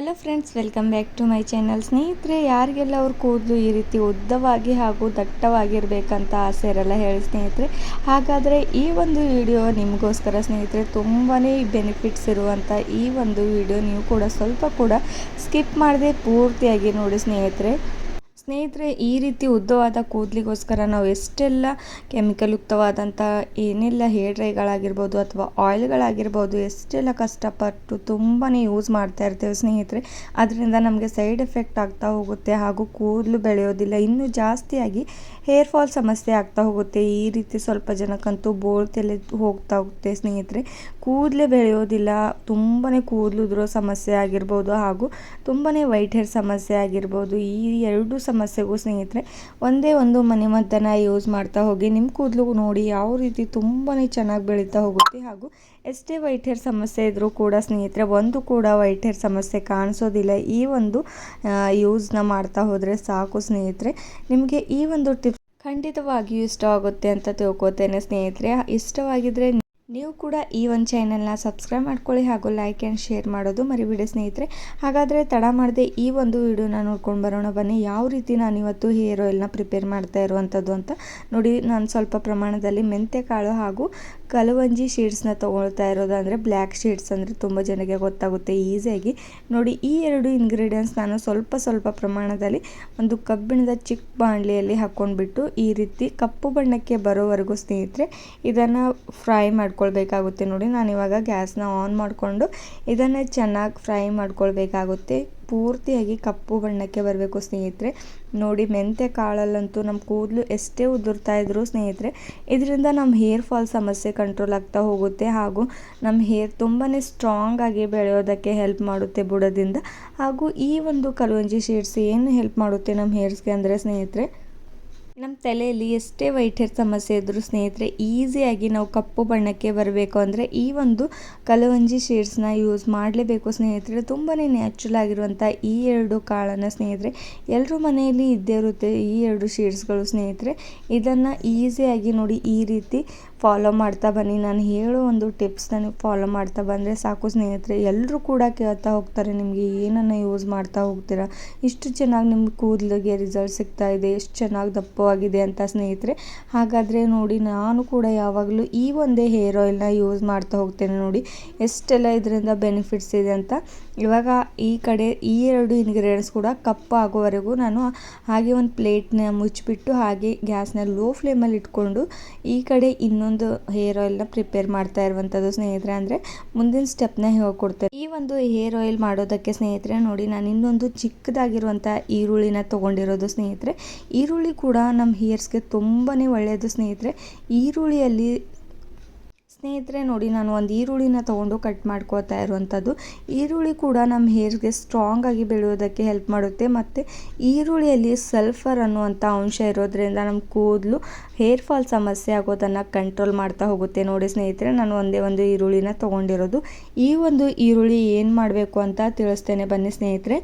Hello friends, welcome back to my channel. ಸ್ನೇಹಿತರೆ, ಯಾರಿಗೆಲ್ಲ ಅವ್ರ ಕೂದಲು ಈ ರೀತಿ ಉದ್ದವಾಗಿ ಹಾಗೂ ದಟ್ಟವಾಗಿರಬೇಕಂತ ಆಸೆ ಇರಲ್ಲ ಹೇಳಿ ಸ್ನೇಹಿತರೆ. ಹಾಗಾದರೆ ಈ ಒಂದು ವಿಡಿಯೋ ನಿಮಗೋಸ್ಕರ ಸ್ನೇಹಿತರೆ. ತುಂಬಾ ಬೆನಿಫಿಟ್ಸ್ ಇರುವಂಥ ಈ ಒಂದು ವಿಡಿಯೋ ನೀವು ಕೂಡ ಸ್ವಲ್ಪ ಕೂಡ ಸ್ಕಿಪ್ ಮಾಡದೆ ಪೂರ್ತಿಯಾಗಿ ನೋಡಿ ಸ್ನೇಹಿತರೆ. ಈ ರೀತಿ ಉದ್ದವಾದ ಕೂದಲಿಗೋಸ್ಕರ ನಾವು ಎಷ್ಟೆಲ್ಲ ಕೆಮಿಕಲ್ ಯುಕ್ತವಾದಂಥ ಏನೆಲ್ಲ ಹೇರ್ ಡ್ರೈಗಳಾಗಿರ್ಬೋದು ಅಥವಾ ಆಯಿಲ್ಗಳಾಗಿರ್ಬೋದು ಎಷ್ಟೆಲ್ಲ ಕಷ್ಟಪಟ್ಟು ತುಂಬಾ ಯೂಸ್ ಮಾಡ್ತಾ ಇರ್ತೇವೆ ಸ್ನೇಹಿತರೆ. ಅದರಿಂದ ನಮಗೆ ಸೈಡ್ ಎಫೆಕ್ಟ್ ಆಗ್ತಾ ಹೋಗುತ್ತೆ ಹಾಗೂ ಕೂದಲು ಬೆಳೆಯೋದಿಲ್ಲ, ಇನ್ನೂ ಜಾಸ್ತಿಯಾಗಿ ಹೇರ್ ಫಾಲ್ ಸಮಸ್ಯೆ ಆಗ್ತಾ ಹೋಗುತ್ತೆ. ಈ ರೀತಿ ಸ್ವಲ್ಪ ಜನಕ್ಕಂತೂ ಬೋಳ್ತೆಲೆ ಹೋಗ್ತಾ ಹೋಗುತ್ತೆ ಸ್ನೇಹಿತರೆ. ಕೂದಲೇ ಬೆಳೆಯೋದಿಲ್ಲ, ತುಂಬಾ ಕೂದಲು ಉದುರೋ ಸಮಸ್ಯೆ ಆಗಿರ್ಬೋದು ಹಾಗೂ ತುಂಬಾ ವೈಟ್ ಹೇರ್ ಸಮಸ್ಯೆ ಆಗಿರ್ಬೋದು. ಈ ಎರಡು ಸಮಸ್ಯೆಗೂ ಸ್ನೇಹಿತರೆ ಒಂದೇ ಒಂದು ಮನೆಮದ್ದನ್ನು ಯೂಸ್ ಮಾಡ್ತಾ ಹೋಗಿ ನಿಮ್ಮ ಕೂದಲು ನೋಡಿ ಯಾವ ರೀತಿ ತುಂಬಾ ಚೆನ್ನಾಗಿ ಬೆಳೀತಾ ಹೋಗುತ್ತೆ. ಹಾಗೂ ಎಷ್ಟೇ ವೈಟ್ ಹೇರ್ ಸಮಸ್ಯೆ ಇದ್ದರೂ ಕೂಡ ಸ್ನೇಹಿತರೆ ಒಂದು ಕೂಡ ವೈಟ್ ಹೇರ್ ಸಮಸ್ಯೆ ಕಾಣಿಸೋದಿಲ್ಲ. ಈ ಒಂದು ಯೂಸ್ನ ಮಾಡ್ತಾ ಹೋದರೆ ಸಾಕು ಸ್ನೇಹಿತರೆ. ನಿಮಗೆ ಈ ಒಂದು ಟಿಪ್ಸ್ ಖಂಡಿತವಾಗಿಯೂ ಇಷ್ಟ ಆಗುತ್ತೆ ಅಂತ ತಿಳ್ಕೊತೇನೆ ಸ್ನೇಹಿತರೆ. ಇಷ್ಟವಾಗಿದ್ದರೆ ನೀವು ಕೂಡ ಈ ಒಂದು ಚಾನಲ್ನ ಸಬ್ಸ್ಕ್ರೈಬ್ ಮಾಡ್ಕೊಳ್ಳಿ ಹಾಗೂ ಲೈಕ್ ಆ್ಯಂಡ್ ಶೇರ್ ಮಾಡೋದು ಮರಿಬೇಡಿ ಸ್ನೇಹಿತರೆ. ಹಾಗಾದರೆ ತಡ ಮಾಡದೆ ಈ ಒಂದು ವಿಡಿಯೋನ ನೋಡ್ಕೊಂಡು ಬರೋಣ ಬನ್ನಿ. ಯಾವ ರೀತಿ ನಾನು ಇವತ್ತು ಹೇರ್ ಆಯಿಲ್ನ ಪ್ರಿಪೇರ್ ಮಾಡ್ತಾ ಇರುವಂಥದ್ದು ಅಂತ ನೋಡಿ. ನಾನು ಸ್ವಲ್ಪ ಪ್ರಮಾಣದಲ್ಲಿ ಮೆಂತ್ಯಕಾಳು ಹಾಗೂ ಕಲವಂಜಿ ಶೀಡ್ಸ್ನ ತೊಗೊಳ್ತಾ ಇರೋದು. ಅಂದರೆ ಬ್ಲ್ಯಾಕ್ ಶೀಡ್ಸ್ ಅಂದರೆ ತುಂಬ ಜನಕ್ಕೆ ಗೊತ್ತಾಗುತ್ತೆ ಈಸಿಯಾಗಿ ನೋಡಿ. ಈ ಎರಡು ಇಂಗ್ರೀಡಿಯೆಂಟ್ಸ್ ನಾನು ಸ್ವಲ್ಪ ಪ್ರಮಾಣದಲ್ಲಿ ಒಂದು ಕಬ್ಬಿಣದ ಚಿಕ್ಕ ಬಾಣಲೆಯಲ್ಲಿ ಹಾಕ್ಕೊಂಡ್ಬಿಟ್ಟು ಈ ರೀತಿ ಕಪ್ಪು ಬಣ್ಣಕ್ಕೆ ಬರೋವರೆಗೂ ಸ್ನೇಹಿತರೆ ಇದನ್ನು ಫ್ರೈ ಮಾಡ್ಕೊಳ್ಬೇಕಾಗುತ್ತೆ. ನೋಡಿ, ನಾನಿವಾಗ ಗ್ಯಾಸ್ನ ಆನ್ ಮಾಡಿಕೊಂಡು ಇದನ್ನು ಚೆನ್ನಾಗಿ ಫ್ರೈ ಮಾಡ್ಕೊಳ್ಬೇಕಾಗುತ್ತೆ. ಪೂರ್ತಿಯಾಗಿ ಕಪ್ಪು ಬಣ್ಣಕ್ಕೆ ಬರಬೇಕು ಸ್ನೇಹಿತರೆ. ನೋಡಿ, ಮೆಂತ್ಯ ಕಾಳಲ್ಲಂತೂ ನಮ್ಮ ಕೂದಲು ಎಷ್ಟೇ ಉದುರ್ತಾ ಇದ್ರು ಸ್ನೇಹಿತರೆ ಇದರಿಂದ ನಮ್ಮ ಹೇರ್ ಫಾಲ್ ಸಮಸ್ಯೆ ಕಂಟ್ರೋಲ್ ಆಗ್ತಾ ಹೋಗುತ್ತೆ ಹಾಗೂ ನಮ್ಮ ಹೇರ್ ತುಂಬಾ ಸ್ಟ್ರಾಂಗ್ ಆಗಿ ಬೆಳೆಯೋದಕ್ಕೆ ಹೆಲ್ಪ್ ಮಾಡುತ್ತೆ ಬುಡದಿಂದ. ಹಾಗೂ ಈ ಒಂದು ಕಲವಂಜಿ ಶೀಡ್ಸ್ ಏನು ಹೆಲ್ಪ್ ಮಾಡುತ್ತೆ ನಮ್ಮ ಹೇರ್ಸ್ಗೆ ಅಂದರೆ ಸ್ನೇಹಿತರೆ, ನಮ್ಮ ತಲೆಯಲ್ಲಿ ಎಷ್ಟೇ ವೈಟ್ ಹೇರ್ ಸಮಸ್ಯೆ ಇದ್ದರೂ ಸ್ನೇಹಿತರೆ ಈಸಿಯಾಗಿ ನಾವು ಕಪ್ಪು ಬಣ್ಣಕ್ಕೆ ಬರಬೇಕು ಅಂದರೆ ಈ ಒಂದು ಕಲವಂಜಿ ಶೀಡ್ಸ್ನ ಯೂಸ್ ಮಾಡಲೇಬೇಕು ಸ್ನೇಹಿತರೆ. ತುಂಬಾ ನ್ಯಾಚುರಲ್ ಆಗಿರುವಂಥ ಈ ಎರಡು ಕಾಳನ್ನು ಸ್ನೇಹಿತರೆ ಎಲ್ಲರೂ ಮನೆಯಲ್ಲಿ ಇದ್ದೇ ಇರುತ್ತೆ. ಈ ಎರಡು ಶೀಡ್ಸ್ಗಳು ಸ್ನೇಹಿತರೆ ಇದನ್ನು ಈಸಿಯಾಗಿ ನೋಡಿ ಈ ರೀತಿ ಫಾಲೋ ಮಾಡ್ತಾ ಬನ್ನಿ. ನಾನು ಹೇಳೋ ಒಂದು ಟಿಪ್ಸ್ನ ನೀವು ಫಾಲೋ ಮಾಡ್ತಾ ಬಂದರೆ ಸಾಕು ಸ್ನೇಹಿತರೆ. ಎಲ್ಲರೂ ಕೂಡ ಕೇಳ್ತಾ ಹೋಗ್ತಾರೆ, ನಿಮಗೆ ಏನನ್ನು ಯೂಸ್ ಮಾಡ್ತಾ ಹೋಗ್ತೀರಾ, ಇಷ್ಟು ಚೆನ್ನಾಗಿ ನಿಮ್ಮ ಕೂದಲಿಗೆ ರಿಸಲ್ಟ್ ಸಿಗ್ತಾ ಇದೆ, ಎಷ್ಟು ಚೆನ್ನಾಗಿ ದಪ್ಪವಾಗಿದೆ ಅಂತ ಸ್ನೇಹಿತರೆ. ಹಾಗಾದರೆ ನೋಡಿ, ನಾನು ಕೂಡ ಯಾವಾಗಲೂ ಈ ಒಂದೇ ಹೇರ್ ಆಯಿಲ್ನ ಯೂಸ್ ಮಾಡ್ತಾ ಹೋಗ್ತೇನೆ. ನೋಡಿ ಎಷ್ಟೆಲ್ಲ ಇದರಿಂದ ಬೆನಿಫಿಟ್ಸ್ ಇದೆ ಅಂತ. ಇವಾಗ ಈ ಕಡೆ ಈ ಎರಡು ಇಂಗ್ರೀಡಿಯೆಂಟ್ಸ್ ಕೂಡ ಕಪ್ಪು ಆಗೋವರೆಗೂ ನಾನು ಹಾಗೆ ಒಂದು ಪ್ಲೇಟ್ನ ಮುಚ್ಚಿಬಿಟ್ಟು ಹಾಗೆ ಗ್ಯಾಸ್ನ ಲೋ ಫ್ಲೇಮಲ್ಲಿ ಇಟ್ಕೊಂಡು ಈ ಕಡೆ ಇನ್ನೊಂದು ಹೇರ್ ಆಯಿಲ್ನ ಪ್ರಿಪೇರ್ ಮಾಡ್ತಾ ಇರುವಂಥದ್ದು ಸ್ನೇಹಿತರೆ. ಅಂದರೆ ಮುಂದಿನ ಸ್ಟೆಪ್ನ ಹೇಳ್ಕೊಡ್ತೇನೆ. ಈ ಒಂದು ಹೇರ್ ಆಯಿಲ್ ಮಾಡೋದಕ್ಕೆ ಸ್ನೇಹಿತರೆ ನೋಡಿ, ನಾನು ಇನ್ನೊಂದು ಚಿಕ್ಕದಾಗಿರುವಂಥ ಈರುಳ್ಳಿನ ತೊಗೊಂಡಿರೋದು ಸ್ನೇಹಿತರೆ. ಈರುಳ್ಳಿ ಕೂಡ ನಮ್ಮ ಹೇರ್ಸ್ಗೆ ತುಂಬಾ ಒಳ್ಳೆಯದು ಸ್ನೇಹಿತರೆ. ಈರುಳ್ಳಿಯಲ್ಲಿ ಸ್ನೇಹಿತರೆ ನೋಡಿ, ನಾನು ಒಂದು ಈರುಳ್ಳಿನ ತೊಗೊಂಡು ಕಟ್ ಮಾಡ್ಕೋತಾ ಇರುವಂಥದ್ದು. ಈರುಳ್ಳಿ ಕೂಡ ನಮ್ಮ ಹೇರ್ಗೆ ಸ್ಟ್ರಾಂಗ್ ಆಗಿ ಬೆಳೆಯೋದಕ್ಕೆ ಹೆಲ್ಪ್ ಮಾಡುತ್ತೆ. ಮತ್ತು ಈರುಳ್ಳಿಯಲ್ಲಿ ಸಲ್ಫರ್ ಅನ್ನುವಂಥ ಅಂಶ ಇರೋದ್ರಿಂದ ನಮ್ಮ ಕೂದಲು ಹೇರ್ ಫಾಲ್ ಸಮಸ್ಯೆ ಆಗೋದನ್ನು ಕಂಟ್ರೋಲ್ ಮಾಡ್ತಾ ಹೋಗುತ್ತೆ. ನೋಡಿ ಸ್ನೇಹಿತರೆ, ನಾನು ಒಂದೇ ಒಂದು ಈರುಳ್ಳಿನ ತೊಗೊಂಡಿರೋದು. ಈ ಒಂದು ಈರುಳ್ಳಿ ಏನು ಮಾಡಬೇಕು ಅಂತ ತಿಳಿಸ್ತೇನೆ ಬನ್ನಿ ಸ್ನೇಹಿತರೆ.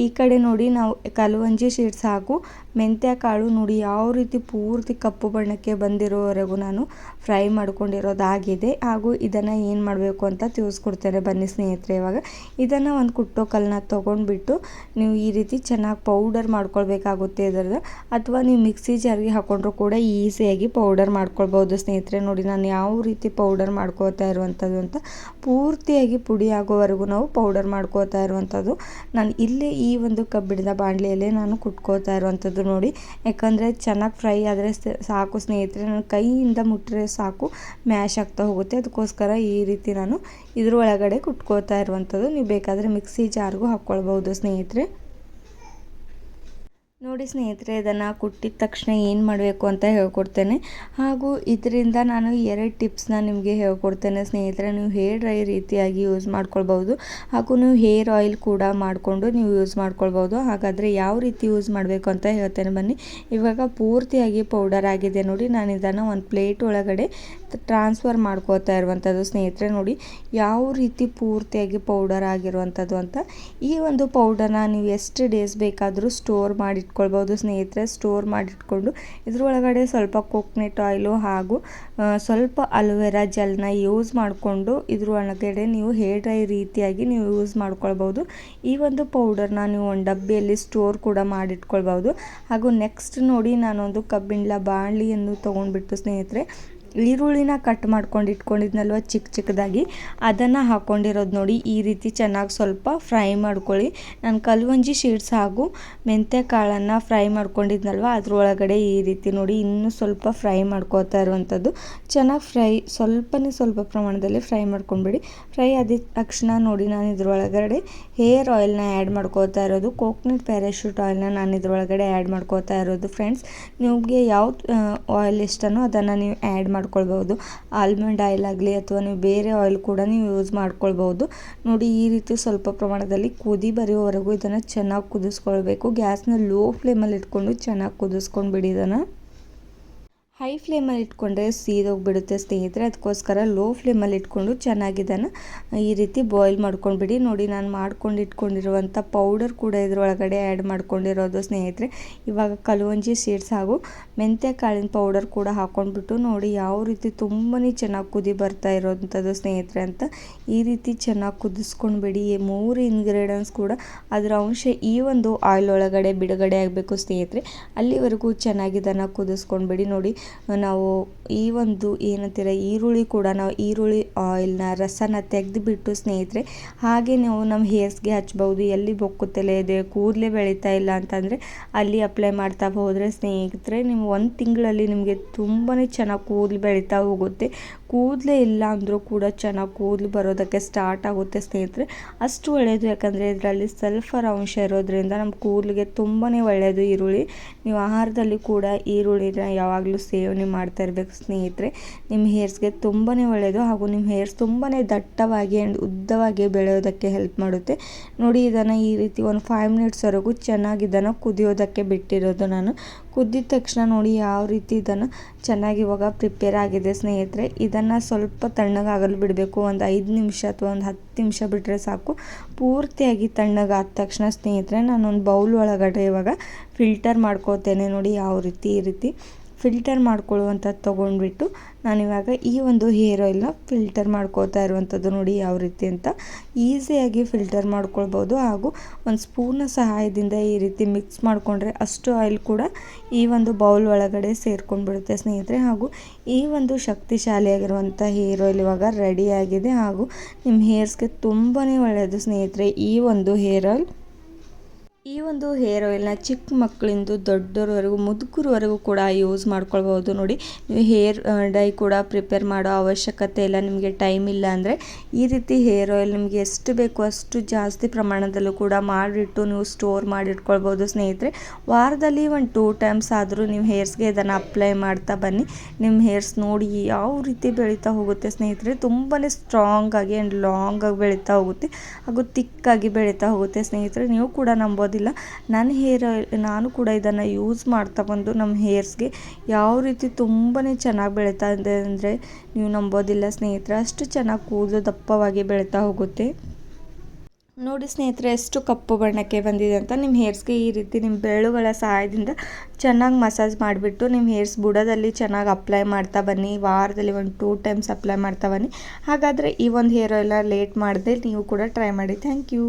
ಈ ಕಡೆ ನೋಡಿ, ನಾವು ಕಲವಂಜಿ ಶೀಡ್ಸ್ ಹಾಗೂ ಮೆಂತ್ಯ ಕಾಳು ನೋಡಿ ಯಾವ ರೀತಿ ಪೂರ್ತಿ ಕಪ್ಪು ಬಣ್ಣಕ್ಕೆ ಬಂದಿರೋವರೆಗೂ ನಾನು ಫ್ರೈ ಮಾಡ್ಕೊಂಡಿರೋದಾಗಿದೆ. ಹಾಗೂ ಇದನ್ನು ಏನು ಮಾಡಬೇಕು ಅಂತ ತಿಳಿಸ್ಕೊಡ್ತೇನೆ ಬನ್ನಿ ಸ್ನೇಹಿತರೆ. ಇವಾಗ ಇದನ್ನು ಒಂದು ಕುಟ್ಟೋ ಕಲ್ಲನ್ನ ತೊಗೊಂಡ್ಬಿಟ್ಟು ನೀವು ಈ ರೀತಿ ಚೆನ್ನಾಗಿ ಪೌಡರ್ ಮಾಡ್ಕೊಳ್ಬೇಕಾಗುತ್ತೆ ಇದರದ್ದು. ಅಥವಾ ನೀವು ಮಿಕ್ಸಿ ಜಾರ್ಗೆ ಹಾಕೊಂಡ್ರೂ ಕೂಡ ಈಸಿಯಾಗಿ ಪೌಡರ್ ಮಾಡ್ಕೊಳ್ಬೋದು ಸ್ನೇಹಿತರೆ. ನೋಡಿ, ನಾನು ಯಾವ ರೀತಿ ಪೌಡರ್ ಮಾಡ್ಕೋತಾ ಇರುವಂಥದ್ದು ಅಂತ ಪೂರ್ತಿಯಾಗಿ ಪುಡಿ ಆಗೋವರೆಗೂ ನಾವು ಪೌಡರ್ ಮಾಡ್ಕೋತಾ ಇರುವಂಥದ್ದು. ನಾನು ಇಲ್ಲೇ ಈ ಒಂದು ಕಬ್ಬಿಣದ ಬಾಣಲೆಯಲ್ಲೇ ನಾನು ಕುಟ್ಕೋತಾ ಇರುವಂಥದ್ದು ನೋಡಿ. ಯಾಕಂದರೆ ಚೆನ್ನಾಗಿ ಫ್ರೈ ಆದರೆ ಸಾಕು ಸ್ನೇಹಿತರೆ, ನನ್ನ ಕೈಯಿಂದ ಮುಟ್ಟರೆ ಸಾಕು ಮ್ಯಾಶ್ ಆಗ್ತಾ ಹೋಗುತ್ತೆ. ಅದಕ್ಕೋಸ್ಕರ ಈ ರೀತಿ ನಾನು ಇದ್ರ ಒಳಗಡೆ ಕುಟ್ಕೋತಾ ಇರುವಂಥದ್ದು. ನೀವು ಬೇಕಾದರೆ ಮಿಕ್ಸಿ ಜಾರ್ಗೂ ಹಾಕ್ಕೊಳ್ಬೋದು ಸ್ನೇಹಿತರೆ. ನೋಡಿ ಸ್ನೇಹಿತರೆ, ಇದನ್ನು ಕುಟ್ಟಿದ ತಕ್ಷಣ ಏನು ಮಾಡಬೇಕು ಅಂತ ಹೇಳ್ಕೊಡ್ತೇನೆ. ಹಾಗೂ ಇದರಿಂದ ನಾನು 2 ಟಿಪ್ಸ್ನ ನಿಮಗೆ ಹೇಳ್ಕೊಡ್ತೇನೆ ಸ್ನೇಹಿತರೆ. ನೀವು ಹೇರ್ ಡ್ರೈ ರೀತಿಯಾಗಿ ಯೂಸ್ ಮಾಡ್ಕೊಳ್ಬೋದು ಹಾಗೂ ನೀವು ಹೇರ್ ಆಯಿಲ್ ಕೂಡ ಮಾಡಿಕೊಂಡು ನೀವು ಯೂಸ್ ಮಾಡ್ಕೊಳ್ಬೋದು. ಹಾಗಾದರೆ ಯಾವ ರೀತಿ ಯೂಸ್ ಮಾಡಬೇಕು ಅಂತ ಹೇಳ್ತೇನೆ ಬನ್ನಿ. ಇವಾಗ ಪೂರ್ತಿಯಾಗಿ ಪೌಡರ್ ಆಗಿದೆ ನೋಡಿ. ನಾನು ಇದನ್ನು ಒಂದು ಪ್ಲೇಟ್ ಒಳಗಡೆ ಟ್ರಾನ್ಸ್ಫರ್ ಮಾಡ್ಕೋತಾ ಇರುವಂಥದ್ದು ಸ್ನೇಹಿತರೆ. ನೋಡಿ ಯಾವ ರೀತಿ ಪೂರ್ತಿಯಾಗಿ ಪೌಡರ್ ಆಗಿರುವಂಥದ್ದು ಅಂತ. ಈ ಒಂದು ಪೌಡರ್ನ ನೀವು ಎಷ್ಟು ಡೇಸ್ ಬೇಕಾದರೂ ಸ್ಟೋರ್ ಮಾಡಿಟ್ಕೊಳ್ಬೋದು ಸ್ನೇಹಿತರೆ. ಸ್ಟೋರ್ ಮಾಡಿಟ್ಕೊಂಡು ಇದರೊಳಗಡೆ ಸ್ವಲ್ಪ ಕೋಕೋನಟ್ ಆಯಿಲು ಹಾಗೂ ಸ್ವಲ್ಪ ಅಲೋವೆರಾ ಜೆಲ್ನ ಯೂಸ್ ಮಾಡಿಕೊಂಡು ಇದ್ರೊಳಗಡೆ ನೀವು ಹೇರ್ ಡ್ರೈ ರೀತಿಯಾಗಿ ನೀವು ಯೂಸ್ ಮಾಡ್ಕೊಳ್ಬೋದು. ಈ ಒಂದು ಪೌಡರ್ನ ನೀವು ಒಂದು ಡಬ್ಬಿಯಲ್ಲಿ ಸ್ಟೋರ್ ಕೂಡ ಮಾಡಿಟ್ಕೊಳ್ಬೋದು. ಹಾಗೂ ನೆಕ್ಸ್ಟ್ ನೋಡಿ ನಾನೊಂದು ಕಬ್ಬಿಣ ಬಾಣಲಿಯನ್ನು ತೊಗೊಂಡ್ಬಿಟ್ಟು ಸ್ನೇಹಿತರೆ ಈರುಳ್ಳಿನ ಕಟ್ ಮಾಡ್ಕೊಂಡು ಇಟ್ಕೊಂಡಿದ್ನಲ್ವ ಚಿಕ್ಕದಾಗಿ, ಅದನ್ನು ಹಾಕ್ಕೊಂಡಿರೋದು ನೋಡಿ. ಈ ರೀತಿ ಚೆನ್ನಾಗಿ ಸ್ವಲ್ಪ ಫ್ರೈ ಮಾಡ್ಕೊಳ್ಳಿ. ನಾನು ಕಲ್ವಂಜಿ ಸೀಡ್ಸ್ ಹಾಗೂ ಮೆಂತ್ಯ ಕಾಳನ್ನು ಫ್ರೈ ಮಾಡ್ಕೊಂಡಿದ್ನಲ್ವ ಅದರೊಳಗಡೆ ಈ ರೀತಿ ನೋಡಿ ಇನ್ನೂ ಸ್ವಲ್ಪ ಫ್ರೈ ಮಾಡ್ಕೋತಾ ಇರುವಂಥದ್ದು. ಚೆನ್ನಾಗಿ ಸ್ವಲ್ಪ ಪ್ರಮಾಣದಲ್ಲಿ ಫ್ರೈ ಮಾಡ್ಕೊಂಡ್ಬಿಡಿ. ಫ್ರೈ ಆದ ತಕ್ಷಣ ನೋಡಿ ನಾನು ಇದರೊಳಗಡೆ ಹೇರ್ ಆಯಿಲ್ನ ಆ್ಯಡ್ ಮಾಡ್ಕೋತಾ ಇರೋದು. ಕೋಕೋನಟ್ ಪ್ಯಾರಾಶೂಟ್ ಆಯಿಲ್ನ ನಾನು ಇದರೊಳಗಡೆ ಆ್ಯಡ್ ಮಾಡ್ಕೋತಾ ಇರೋದು ಫ್ರೆಂಡ್ಸ್. ನಿಮಗೆ ಯಾವ್ದು ಆಯಿಲ್ ಇಷ್ಟನೋ ಅದನ್ನು ನೀವು ಆ್ಯಡ್ ಮಾಡ್ಕೊಳ್ಬೋದು. ಆಲ್ಮಂಡ್ ಆಯಿಲ್ ಆಗಲಿ ಅಥವಾ ನೀವು ಬೇರೆ ಆಯಿಲ್ ಕೂಡ ನೀವು ಯೂಸ್ ಮಾಡ್ಕೊಳ್ಬೋದು. ನೋಡಿ ಈ ರೀತಿ ಸ್ವಲ್ಪ ಪ್ರಮಾಣದಲ್ಲಿ ಕುದಿ ಬರೋವರೆಗೂ ಇದನ್ನು ಚೆನ್ನಾಗಿ ಕುದಿಸ್ಕೊಳ್ಬೇಕು. ಗ್ಯಾಸ್ನ ಲೋ ಫ್ಲೇಮಲ್ಲಿ ಇಟ್ಕೊಂಡು ಚೆನ್ನಾಗಿ ಕುದಿಸ್ಕೊಂಡ್ಬಿಡಿ. ಇದನ್ನು ಹೈ ಫ್ಲೇಮಲ್ಲಿ ಇಟ್ಕೊಂಡ್ರೆ ಸೀದೋಗಿಬಿಡುತ್ತೆ ಸ್ನೇಹಿತರೆ. ಅದಕ್ಕೋಸ್ಕರ ಲೋ ಫ್ಲೇಮಲ್ಲಿ ಇಟ್ಕೊಂಡು ಚೆನ್ನಾಗಿ ಇದನ್ನು ಈ ರೀತಿ ಬಾಯ್ಲ್ ಮಾಡ್ಕೊಂಡ್ಬಿಡಿ. ನೋಡಿ ನಾನು ಮಾಡ್ಕೊಂಡು ಇಟ್ಕೊಂಡಿರುವಂಥ ಪೌಡರ್ ಕೂಡ ಇದರೊಳಗಡೆ ಆ್ಯಡ್ ಮಾಡ್ಕೊಂಡಿರೋದು ಸ್ನೇಹಿತರೆ. ಇವಾಗ ಕಲ್ವಂಜಿ ಸೀಡ್ಸ್ ಹಾಗೂ ಮೆಂತ್ಯ ಕಾಳಿನ ಪೌಡರ್ ಕೂಡ ಹಾಕ್ಕೊಂಡ್ಬಿಟ್ಟು ನೋಡಿ ಯಾವ ರೀತಿ ತುಂಬಾ ಚೆನ್ನಾಗಿ ಕುದಿ ಬರ್ತಾ ಇರೋವಂಥದ್ದು ಸ್ನೇಹಿತರೆ ಅಂತ. ಈ ರೀತಿ ಚೆನ್ನಾಗಿ ಕುದಿಸ್ಕೊಂಡ್ಬಿಡಿ. 3 ಇಂಗ್ರೀಡಿಯೆಂಟ್ಸ್ ಕೂಡ ಅದರ ಅಂಶ ಈ ಒಂದು ಆಯಿಲ್ ಒಳಗಡೆ ಬಿಡುಗಡೆ ಆಗಬೇಕು ಸ್ನೇಹಿತರೆ. ಅಲ್ಲಿವರೆಗೂ ಚೆನ್ನಾಗಿ ಇದನ್ನು ಕುದಿಸ್ಕೊಂಡ್ಬಿಡಿ. ನೋಡಿ ನಾವು ಈ ಒಂದು ಏನಂತೀರ ಈರುಳ್ಳಿ ಕೂಡ ನಾವು ಈರುಳ್ಳಿ ಆಯಿಲ್ನ ರಸನ ತೆಗೆದುಬಿಟ್ಟು ಸ್ನೇಹಿತರೆ ಹಾಗೆ ನಾವು ನಮ್ಮ ಹೇರ್ಸ್ಗೆ ಹಚ್ಬೋದು. ಎಲ್ಲಿ ಬೊಕ್ಕುತ್ತಲೇ ಇದೆ, ಕೂದಲೇ ಬೆಳೀತಾ ಇಲ್ಲ ಅಂತಂದರೆ ಅಲ್ಲಿ ಅಪ್ಲೈ ಮಾಡ್ತಾ ಹೋದರೆ ಸ್ನೇಹಿತರೆ ನೀವು 1 ತಿಂಗಳಲ್ಲಿ ನಿಮಗೆ ತುಂಬಾ ಚೆನ್ನಾಗಿ ಕೂದಲು ಬೆಳೀತಾ ಹೋಗುತ್ತೆ. ಕೂದಲೇ ಇಲ್ಲ ಅಂದರೂ ಕೂಡ ಚೆನ್ನಾಗಿ ಕೂದಲು ಬರೋದಕ್ಕೆ ಸ್ಟಾರ್ಟ್ ಆಗುತ್ತೆ ಸ್ನೇಹಿತರೆ. ಅಷ್ಟು ಒಳ್ಳೆಯದು, ಯಾಕಂದರೆ ಇದರಲ್ಲಿ ಸಲ್ಫರ್ ಅಂಶ ಇರೋದ್ರಿಂದ ನಮ್ಮ ಕೂದಲಿಗೆ ತುಂಬಾ ಒಳ್ಳೆಯದು ಈರುಳ್ಳಿ. ನೀವು ಆಹಾರದಲ್ಲಿ ಕೂಡ ಈರುಳ್ಳಿನ ಯಾವಾಗಲೂ ಸೇವನೆ ಮಾಡ್ತಾ ಇರಬೇಕು ಸ್ನೇಹಿತರೆ. ನಿಮ್ಮ ಹೇರ್ಸ್ಗೆ ತುಂಬಾ ಒಳ್ಳೆಯದು ಹಾಗೂ ನಿಮ್ಮ ಹೇರ್ಸ್ ತುಂಬಾ ದಟ್ಟವಾಗಿ ಆ್ಯಂಡ್ ಉದ್ದವಾಗಿ ಬೆಳೆಯೋದಕ್ಕೆ ಹೆಲ್ಪ್ ಮಾಡುತ್ತೆ. ನೋಡಿ ಇದನ್ನು ಈ ರೀತಿ ಒಂದು 5 ಮಿನಿಟ್ಸ್ವರೆಗೂ ಚೆನ್ನಾಗಿ ಇದನ್ನು ಕುದಿಯೋದಕ್ಕೆ ಬಿಟ್ಟಿರೋದು ನಾನು. ಕುದ್ದಿದ ತಕ್ಷಣ ನೋಡಿ ಯಾವ ರೀತಿ ಇದನ್ನು ಚೆನ್ನಾಗಿ ಇವಾಗ ಪ್ರಿಪೇರ್ ಆಗಿದೆ ಸ್ನೇಹಿತರೆ. ಇದನ್ನು ಸ್ವಲ್ಪ ತಣ್ಣಗಾಗಲು ಬಿಡಬೇಕು. ಒಂದು 5 ನಿಮಿಷ ಅಥವಾ ಒಂದು 10 ನಿಮಿಷ ಬಿಟ್ಟರೆ ಸಾಕು. ಪೂರ್ತಿಯಾಗಿ ತಣ್ಣಗಾದ ತಕ್ಷಣ ಸ್ನೇಹಿತರೆ ನಾನೊಂದು ಬೌಲ್ ಒಳಗಡೆ ಇವಾಗ ಫಿಲ್ಟರ್ ಮಾಡ್ಕೋತೇನೆ. ನೋಡಿ ಯಾವ ರೀತಿ ಈ ರೀತಿ ಫಿಲ್ಟರ್ ಮಾಡ್ಕೊಳ್ಳುವಂಥದ್ದು ತೊಗೊಂಡ್ಬಿಟ್ಟು ನಾನಿವಾಗ ಈ ಒಂದು ಹೇರ್ ಆಯಿಲ್ನ ಫಿಲ್ಟರ್ ಮಾಡ್ಕೋತಾ ಇರುವಂಥದ್ದು. ನೋಡಿ ಯಾವ ರೀತಿ ಅಂತ ಈಸಿಯಾಗಿ ಫಿಲ್ಟರ್ ಮಾಡ್ಕೊಳ್ಬೋದು. ಹಾಗೂ ಒಂದು ಸ್ಪೂನ್ನ ಸಹಾಯದಿಂದ ಈ ರೀತಿ ಮಿಕ್ಸ್ ಮಾಡಿಕೊಂಡ್ರೆ ಅಷ್ಟು ಆಯಿಲ್ ಕೂಡ ಈ ಒಂದು ಬೌಲ್ ಒಳಗಡೆ ಸೇರ್ಕೊಂಡ್ಬಿಡುತ್ತೆ ಸ್ನೇಹಿತರೆ. ಹಾಗೂ ಈ ಒಂದು ಶಕ್ತಿಶಾಲಿಯಾಗಿರುವಂಥ ಹೇರ್ ಆಯಿಲ್ ಇವಾಗ ರೆಡಿಯಾಗಿದೆ ಹಾಗೂ ನಿಮ್ಮ ಹೇರ್ಸ್ಗೆ ತುಂಬಾ ಒಳ್ಳೆಯದು ಸ್ನೇಹಿತರೆ. ಈ ಒಂದು ಹೇರ್ ಆಯಿಲ್ನ ಚಿಕ್ಕ ಮಕ್ಕಳಿಂದ ದೊಡ್ಡವರವರೆಗೂ ಮುದುಕರವರೆಗೂ ಕೂಡ ಯೂಸ್ ಮಾಡ್ಕೊಳ್ಬೋದು. ನೋಡಿ ನೀವು ಹೇರ್ ಡೈ ಕೂಡ ಪ್ರಿಪೇರ್ ಮಾಡೋ ಅವಶ್ಯಕತೆ ಇಲ್ಲ. ನಿಮಗೆ ಟೈಮ್ ಇಲ್ಲ ಅಂದರೆ ಈ ರೀತಿ ಹೇರ್ ಆಯಿಲ್ ನಿಮಗೆ ಎಷ್ಟು ಬೇಕು ಅಷ್ಟು ಜಾಸ್ತಿ ಪ್ರಮಾಣದಲ್ಲೂ ಕೂಡ ಮಾಡಿಟ್ಟು ನೀವು ಸ್ಟೋರ್ ಮಾಡಿಟ್ಕೊಳ್ಬೋದು ಸ್ನೇಹಿತರೆ. ವಾರದಲ್ಲಿ ಒಂದು 2 ಟೈಮ್ಸ್ ಆದರೂ ನೀವು ಹೇರ್ಸ್ಗೆ ಇದನ್ನು ಅಪ್ಲೈ ಮಾಡ್ತಾ ಬನ್ನಿ. ನಿಮ್ಮ ಹೇರ್ಸ್ ನೋಡಿ ಯಾವ ರೀತಿ ಬೆಳೀತಾ ಹೋಗುತ್ತೆ ಸ್ನೇಹಿತರೆ. ತುಂಬಾ ಸ್ಟ್ರಾಂಗ್ ಆಗಿ ಆ್ಯಂಡ್ ಲಾಂಗ್ ಆಗಿ ಬೆಳೀತಾ ಹೋಗುತ್ತೆ ಹಾಗೂ ತಿಕ್ಕಾಗಿ ಬೆಳೀತಾ ಹೋಗುತ್ತೆ ಸ್ನೇಹಿತರೆ. ನೀವು ಕೂಡ ನಂಬೋದು ನಾನು ಕೂಡ ಇದನ್ನು ಯೂಸ್ ಮಾಡ್ತಾ ಬಂದು ನಮ್ಮ ಹೇರ್ಸ್ಗೆ ಯಾವ ರೀತಿ ತುಂಬಾ ಚೆನ್ನಾಗಿ ಬೆಳೀತಾ ಇದೆ ಅಂದರೆ ನೀವು ನಂಬೋದಿಲ್ಲ ಸ್ನೇಹಿತರೆ. ಅಷ್ಟು ಚೆನ್ನಾಗಿ ಕೂದಲು ದಪ್ಪವಾಗಿ ಬೆಳೀತಾ ಹೋಗುತ್ತೆ. ನೋಡಿ ಸ್ನೇಹಿತರೆ ಎಷ್ಟು ಕಪ್ಪು ಬಣ್ಣಕ್ಕೆ ಬಂದಿದೆ ಅಂತ. ನಿಮ್ಮ ಹೇರ್ಸ್ಗೆ ಈ ರೀತಿ ನಿಮ್ಮ ಬೆರಳುಗಳ ಸಹಾಯದಿಂದ ಚೆನ್ನಾಗಿ ಮಸಾಜ್ ಮಾಡಿಬಿಟ್ಟು ನಿಮ್ಮ ಹೇರ್ಸ್ ಬುಡದಲ್ಲಿ ಚೆನ್ನಾಗಿ ಅಪ್ಲೈ ಮಾಡ್ತಾ ಬನ್ನಿ. ವಾರದಲ್ಲಿ ಒಂದು 2 ಟೈಮ್ಸ್ ಅಪ್ಲೈ ಮಾಡ್ತಾ ಬನ್ನಿ. ಹಾಗಾದರೆ ಈ ಒಂದು ಹೇರ್ ಆಯಿಲ್ನ ಲೇಟ್ ಮಾಡದೆ ನೀವು ಕೂಡ ಟ್ರೈ ಮಾಡಿ. Thank you.